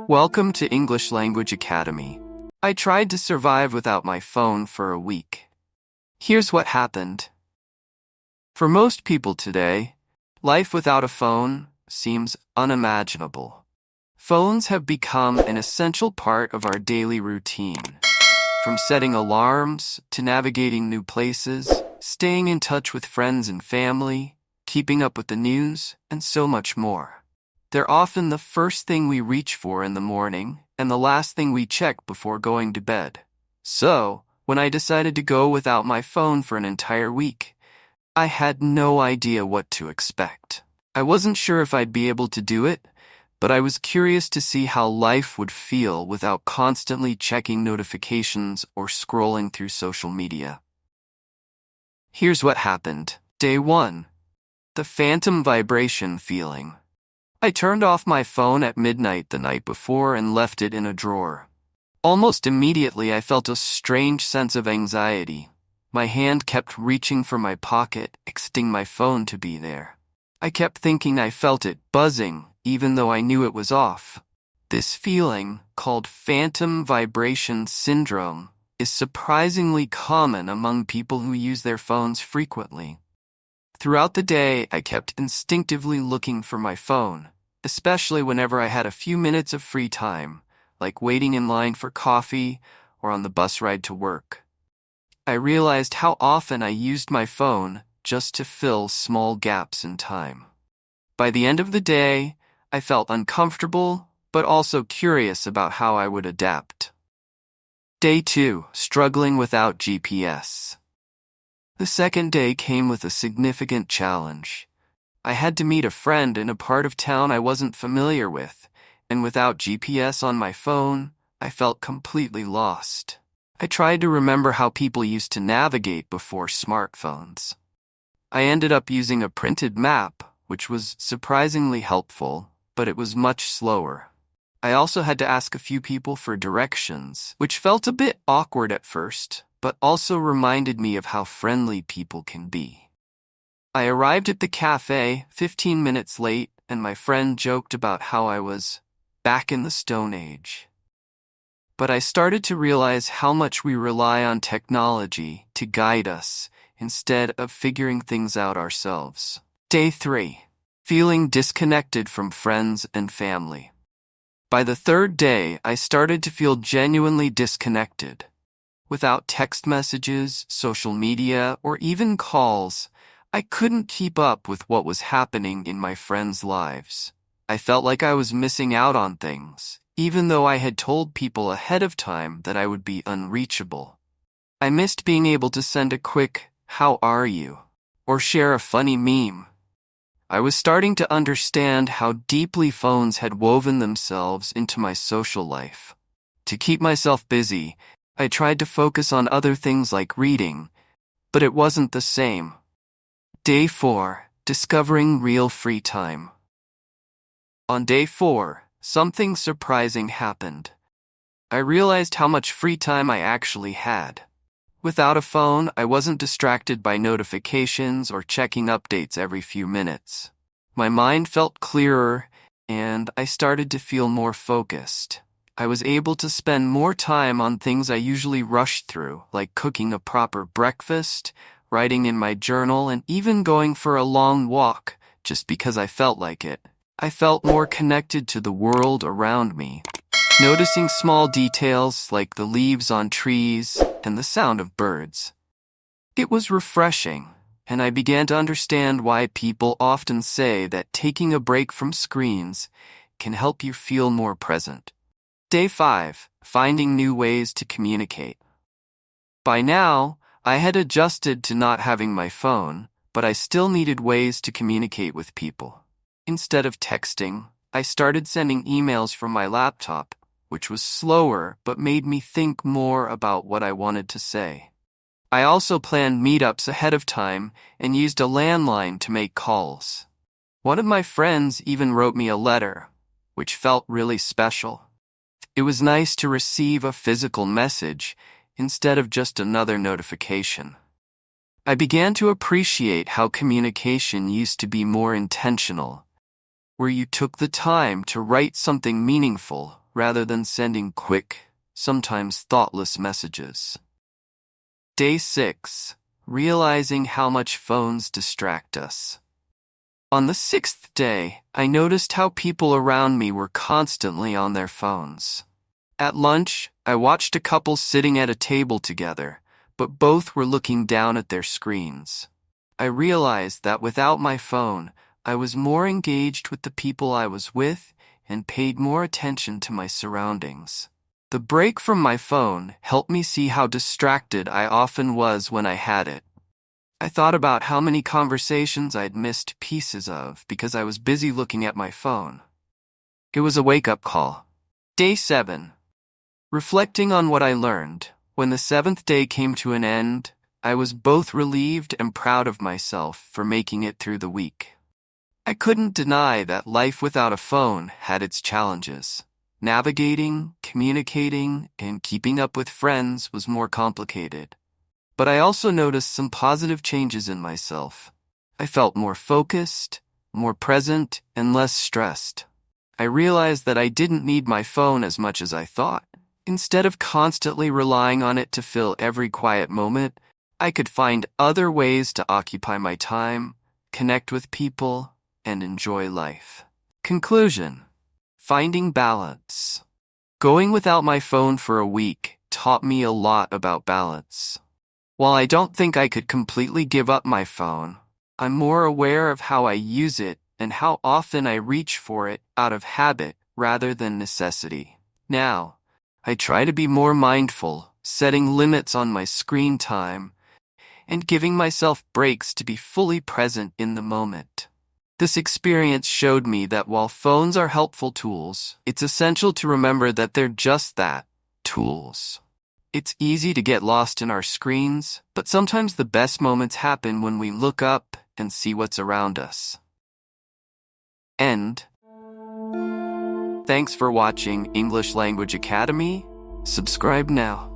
Welcome to English Language Academy. I tried to survive without my phone for a week. Here's what happened. For most people today, life without a phone seems unimaginable. Phones have become an essential part of our daily routine. From setting alarms to navigating new places, staying in touch with friends and family, keeping up with the news, and so much more. They're often the first thing we reach for in the morning and the last thing we check before going to bed. So, when I decided to go without my phone for an entire week, I had no idea what to expect. I wasn't sure if I'd be able to do it, but I was curious to see how life would feel without constantly checking notifications or scrolling through social media. Here's what happened. Day 1. The phantom vibration feeling. I turned off my phone at midnight the night before and left it in a drawer. Almost immediately, I felt a strange sense of anxiety. My hand kept reaching for my pocket, expecting my phone to be there. I kept thinking I felt it buzzing, even though I knew it was off. This feeling, called phantom vibration syndrome, is surprisingly common among people who use their phones frequently. Throughout the day, I kept instinctively looking for my phone, especially whenever I had a few minutes of free time, like waiting in line for coffee or on the bus ride to work. I realized how often I used my phone just to fill small gaps in time. By the end of the day, I felt uncomfortable, but also curious about how I would adapt. Day 2. Struggling without GPS. The second day came with a significant challenge. I had to meet a friend in a part of town I wasn't familiar with, and without GPS on my phone, I felt completely lost. I tried to remember how people used to navigate before smartphones. I ended up using a printed map, which was surprisingly helpful, but it was much slower. I also had to ask a few people for directions, which felt a bit awkward at first, but also reminded me of how friendly people can be. I arrived at the cafe 15 minutes late, and my friend joked about how I was back in the Stone Age. But I started to realize how much we rely on technology to guide us instead of figuring things out ourselves. Day 3. Feeling disconnected from friends and family. By the third day, I started to feel genuinely disconnected. Without text messages, social media, or even calls, I couldn't keep up with what was happening in my friends' lives. I felt like I was missing out on things, even though I had told people ahead of time that I would be unreachable. I missed being able to send a quick, "How are you?" or share a funny meme. I was starting to understand how deeply phones had woven themselves into my social life. To keep myself busy, I tried to focus on other things like reading, but it wasn't the same. Day 4. Discovering real free time. On day 4, something surprising happened. I realized how much free time I actually had. Without a phone, I wasn't distracted by notifications or checking updates every few minutes. My mind felt clearer, and I started to feel more focused. I was able to spend more time on things I usually rush through, like cooking a proper breakfast, writing in my journal, and even going for a long walk, just because I felt like it. I felt more connected to the world around me, noticing small details like the leaves on trees and the sound of birds. It was refreshing, and I began to understand why people often say that taking a break from screens can help you feel more present. Day 5. Finding new ways to communicate. By now, I had adjusted to not having my phone, but I still needed ways to communicate with people. Instead of texting, I started sending emails from my laptop, which was slower but made me think more about what I wanted to say. I also planned meetups ahead of time and used a landline to make calls. One of my friends even wrote me a letter, which felt really special. It was nice to receive a physical message instead of just another notification. I began to appreciate how communication used to be more intentional, where you took the time to write something meaningful rather than sending quick, sometimes thoughtless messages. Day 6. Realizing how much phones distract us. On the 6th day, I noticed how people around me were constantly on their phones. At lunch, I watched a couple sitting at a table together, but both were looking down at their screens. I realized that without my phone, I was more engaged with the people I was with and paid more attention to my surroundings. The break from my phone helped me see how distracted I often was when I had it. I thought about how many conversations I'd missed pieces of because I was busy looking at my phone. It was a wake-up call. Day 7. Reflecting on what I learned, when the 7th day came to an end, I was both relieved and proud of myself for making it through the week. I couldn't deny that life without a phone had its challenges. Navigating, communicating, and keeping up with friends was more complicated. But I also noticed some positive changes in myself. I felt more focused, more present, and less stressed. I realized that I didn't need my phone as much as I thought. Instead of constantly relying on it to fill every quiet moment, I could find other ways to occupy my time, connect with people, and enjoy life. Conclusion. Finding balance. Going without my phone for a week taught me a lot about balance. While I don't think I could completely give up my phone, I'm more aware of how I use it and how often I reach for it out of habit rather than necessity. Now, I try to be more mindful, setting limits on my screen time, and giving myself breaks to be fully present in the moment. This experience showed me that while phones are helpful tools, it's essential to remember that they're just that, tools. It's easy to get lost in our screens, but sometimes the best moments happen when we look up and see what's around us. End. Thanks for watching English Language Academy. Subscribe now.